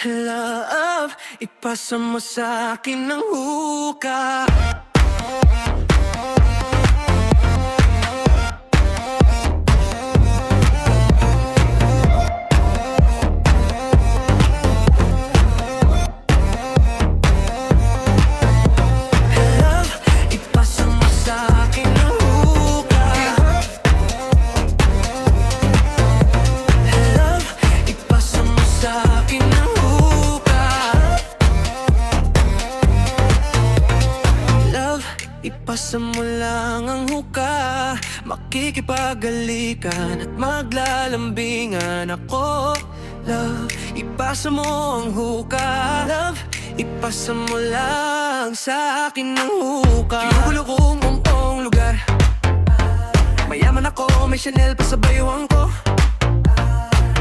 Love, ipasa mo sa akin ng huka. Love, ipasa mo sa akin ng huka. Love, ipasa mo sa akin ng huka. Love, ipasa mo lang ang huka. Makikipagalikan at maglalambingan ako. Love, ipasa mo ang huka. Love, ipasa mo lang sa akin ang huka. Ginugulo kong buong lugar. Mayaman ako, may Chanel pa sa bayuhan ko.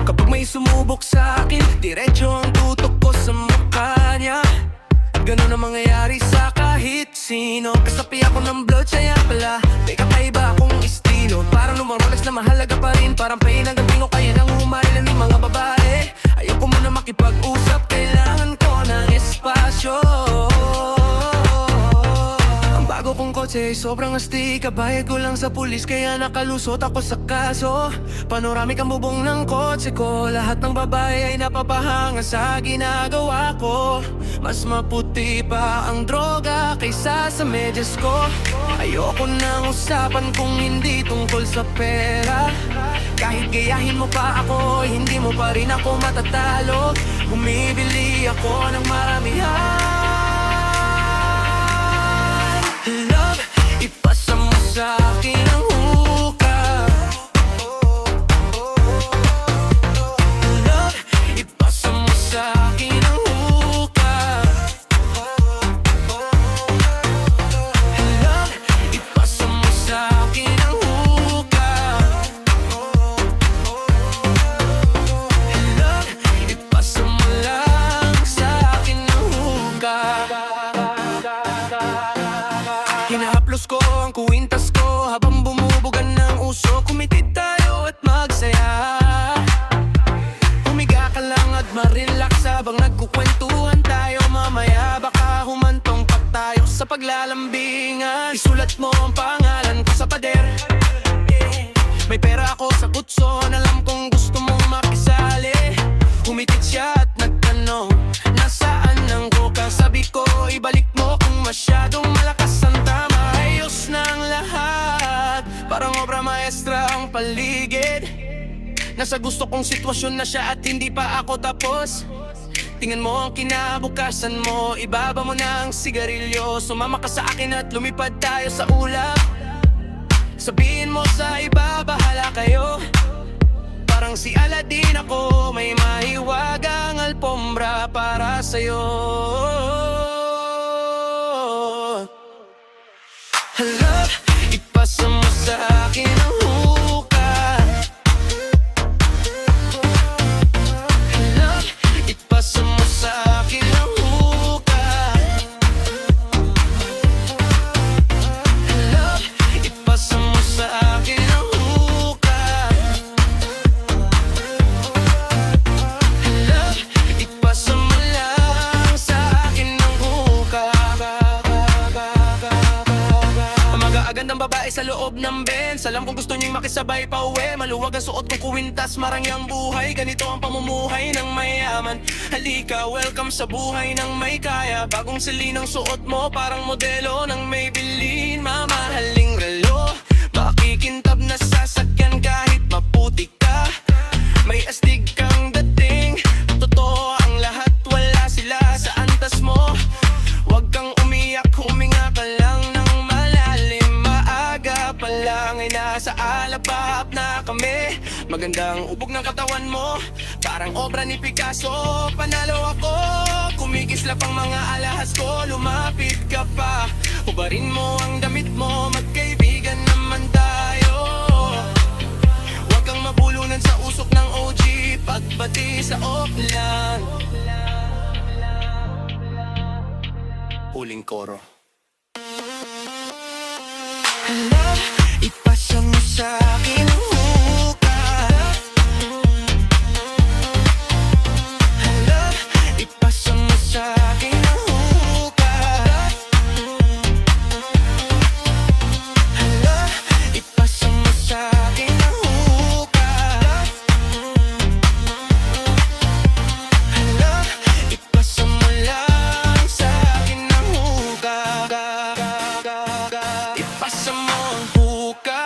Kapag may sumubok sa akin, diretso ang tutok ko sa mukha niya. Ganun ang mangyayari sa kahit sino. Kasapi ako ng blood, siya pala may kakaiba akong estilo. Parang lumang Rolex na mahalaga pa rin. Parang pain ang gabi ko, kaya nang humarilan ng mga babae. Ayoko muna makipag-usap, kailangan ko ng espasyo. Ang bago kong kotse ay sobrang astig. Kabayad ko lang sa pulis, kaya nakalusot ako sa kaso. Panoramik ang bubong ng kotse ko. Lahat ng babae ay napapahanga sa ginagawa ko. Mas maputi pa ang droga kaysa sa medyas ko. Ayoko nang usapan kung hindi tungkol sa pera. Kahit gayahin mo pa ako, hindi mo pa rin ako matatalo. Bumibili ako ng maramihan. Love, ipasa mo sa akin ang huka. Love, ipasa mo sa akin ang huka. Love, ipasa mo sa akin ang huka. Love, ipasa mo lang sa akin ang huka. Hinahaplos ko ang kuwintas ko habang bumubugan ng uso. Kumitid tayo at magsaya. Humiga ka lang at ma-relax habang nagkukwentuhan tayo. Mamaya baka humantong pa tayo sa paglalambingan. Isulat mo ang pangalan ko sa pader. May pera ako sa kutson, alam kong gusto mong makisali. Humitid siya at nagtanong, nasaan ang coca? Sabi ko, ibalik mo kung masyadong malakas ang tama. Ayos na ang lahat, parang obra maestra ang paligid. Nasa gusto kong sitwasyon na siya at hindi pa ako tapos. Tingnan mo ang kinabukasan mo, ibaba mo na ang sigarilyo. Sumama ka sa akin at lumipad tayo sa ulap. Sabihin mo sa iba, bahala kayo. Parang si Aladdin ako, may mahiwagang alpombra para sa'yo. Love, ipasa mo sa akin ang huka. Love, ipasa mo sa akin ang huka. Love, ipasa mo sa akin ang huka. Love, ipasa mo lang sa akin ang huka. Mag-aagad ng babae sa loob ng Benz. Alam kong gusto niyong makisabay pa uwi. Maluwag ang suot kong kuwintas, marangyang buhay. Ganito ang pamumuhay ng mayaman. Halika, welcome sa buhay ng may kaya. Bagong silinang suot mo, parang modelo ng Maybelline. Mamahaling relo, makikintab na sasakyan kahit maputi ka. May astig kang dating, totoo ang lahat, wala sila sa antas mo. Huwag kang umiyak, huminga ka lang ng malalim. Maaga pa lang ay nasa alapap na kami. Magandang ubog ng katawan mo, parang obra ni Picasso. Panalo ako, kumikislap ang mga alahas ko. Lumapit ka pa, hubarin mo ang damit mo. Magkaibigan naman tayo. Huwag kang mabulunan sa usok ng OG, pagbati sa Oakland. Huling koro. Love, ipasa mo sa akin ang huka. Love, sa akin ng huka. Hala, ipasa mo lang sa akin ng huka. Ipasa mo ang huka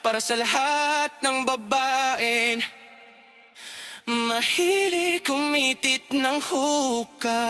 para sa lahat ng babaeng mahilig kumitit ng huka.